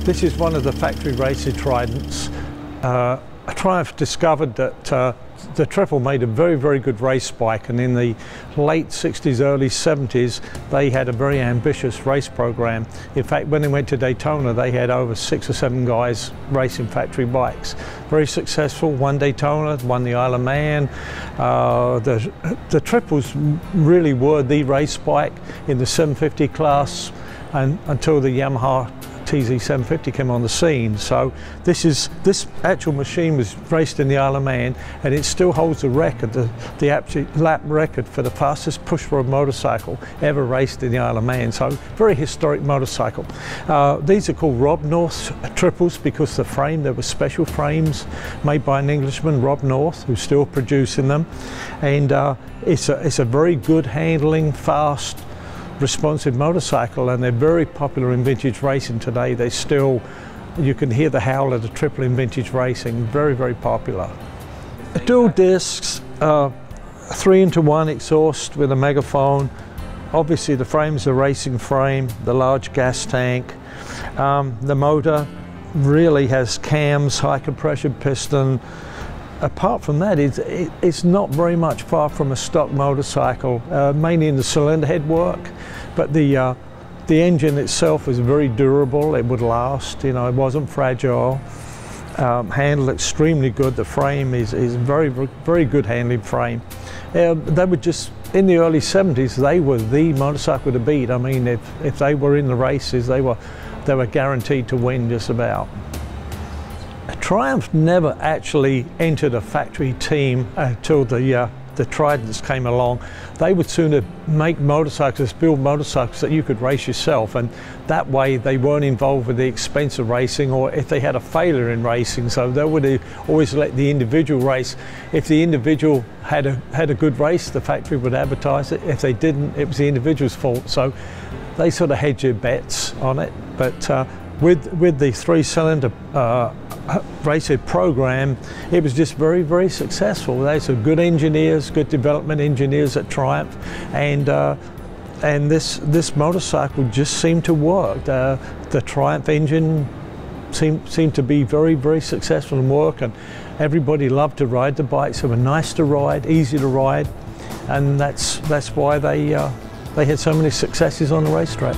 This is one of the factory racing Tridents. Triumph discovered that the Triple made a very, very good race bike, and in the late 60s, early 70s, they had a very ambitious race program. In fact, when they went to Daytona, they had over 6 or 7 guys racing factory bikes. Very successful, won Daytona, won the Isle of Man. The Triples really were the race bike in the 750 class and until the Yamaha TZ750 came on the scene. So this actual machine was raced in the Isle of Man, and it still holds the record, the absolute lap record for the fastest push-rod motorcycle ever raced in the Isle of Man. So very historic motorcycle. These are called Rob North Triples because the frame, there were special frames made by an Englishman, Rob North, who's still producing them, and it's a very good handling, fast, responsive motorcycle, and they're very popular in vintage racing today. They still, you can hear the howl of the Triple in vintage racing. Very, very popular. Dual discs, 3-into-1 exhaust with a megaphone. Obviously the frame's a racing frame, the large gas tank. The motor really has cams, high compression piston. Apart from that, it's not very much far from a stock motorcycle, mainly in the cylinder head work, but the engine itself is very durable. It would last, you know, it wasn't fragile. Handled extremely good. The frame is very, very good handling frame. They were just, in the early 70s, they were the motorcycle to beat. I mean, if they were in the races, they were guaranteed to win just about. Triumph never actually entered a factory team until the Tridents came along. They would sooner make motorcycles, build motorcycles that you could race yourself, and that way they weren't involved with the expense of racing, or if they had a failure in racing. So they would always let the individual race. If the individual had a good race, the factory would advertise it. If they didn't, it was the individual's fault. So they sort of hedged their bets on it. But with the 3-cylinder racing program, it was just very, very successful. There's some good engineers, good development engineers at Triumph, and this motorcycle just seemed to work. The Triumph engine seemed to be very, very successful and work, and everybody loved to ride the bikes. They were nice to ride, easy to ride, and that's why they had so many successes on the racetrack.